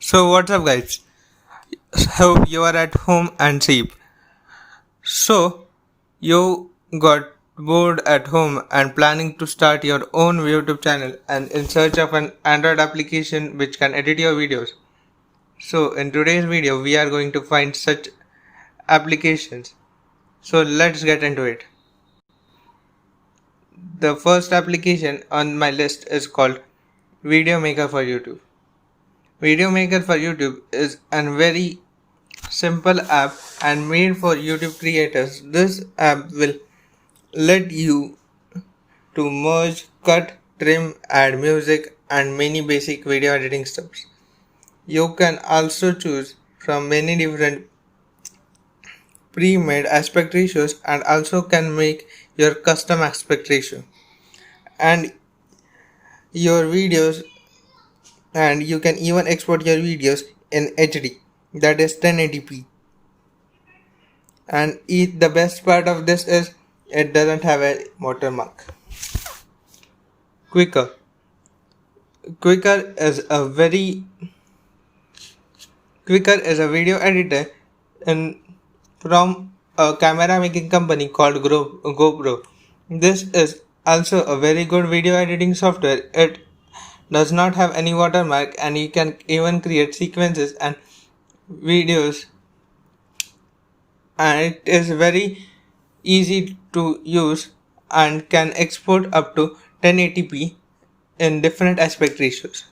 So what's up guys? Hope you are at home and safe. So you got bored at home and planning to start your own YouTube channel and in search of an Android application which can edit your videos. So in today's video we are going to find such applications. So let's get into it. The first application on my list is called Video Maker for YouTube. Video Maker for YouTube is a very simple app and made for YouTube creators. This app will let you to merge, cut, trim, add music and many basic video editing steps. You can also choose from many different pre-made aspect ratios and also can make your custom aspect ratio and your videos, and you can even export your videos in HD, that is 1080p. And the best part of this is it doesn't have a watermark. Quicker is a video editor from a camera making company called GoPro. This is also a very good video editing software. It does not have any watermark and you can even create sequences and videos, and it is very easy to use and can export up to 1080p in different aspect ratios.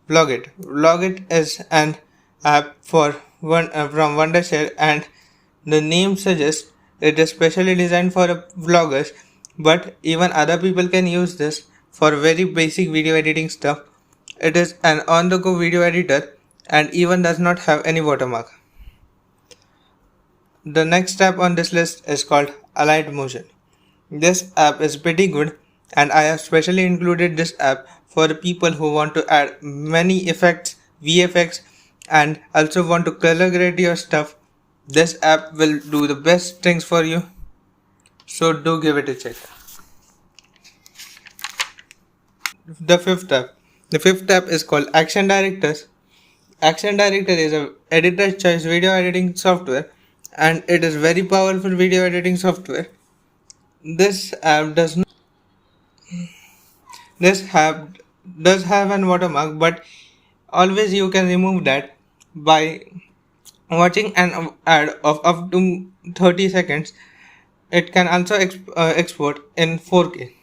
Vlogit is an app from Wondershare, and the name suggests it is specially designed for vloggers, but even other people can use this for very basic video editing stuff. It is an on-the-go video editor and even does not have any watermark. The next app on this list is called Alight Motion. This app is pretty good and I have specially included this app for the people who want to add many effects, VFX, and also want to color grade your stuff. This app will do the best things for you, so do give it a check. The fifth app is called Action Director. Action Director is a editor's choice video editing software and it is very powerful video editing software. This app does have an watermark, but always you can remove that by watching an ad of up to 30 seconds. It can also export in 4K.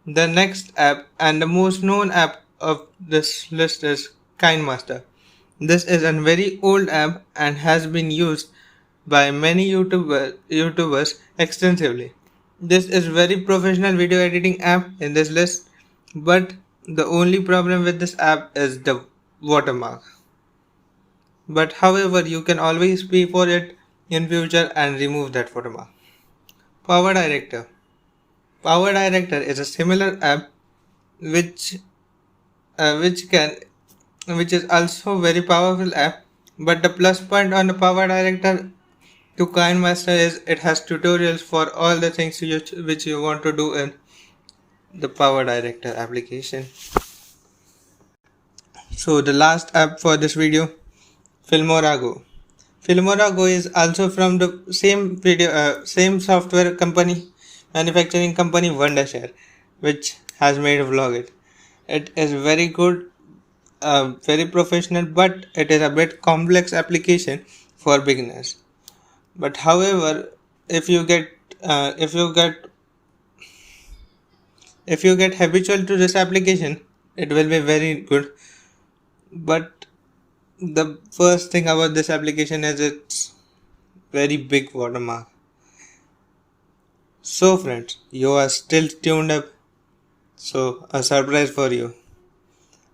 The next app and the most known app of this list is Kinemaster. This is a very old app and has been used by many YouTubers extensively. This is very professional video editing app in this list, but the only problem with this app is the watermark. But however, you can always pay for it in future and remove that watermark. PowerDirector is a similar app which is also very powerful app, but the plus point on the PowerDirector to Kinemaster is it has tutorials for all the things which you want to do in the PowerDirector application. So the last app for this video, Filmore. Filmore is also from the same software company, manufacturing company Wondershare, which has made Vlogit. It is very good, very professional, but it is a bit complex application for beginners. But however, if you get habitual to this application, it will be very good. But the first thing about this application is its very big watermark. So friends, you are still tuned up, so a surprise for you.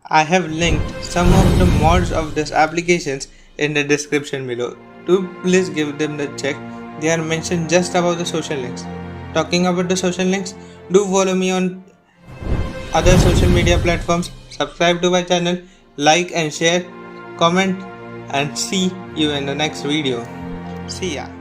I have linked some of the mods of these applications in the description below. Do please give them a check. They are mentioned just above the social links. Talking about the social links, do follow me on other social media platforms, subscribe to my channel, like and share, comment, and see you in the next video. See ya.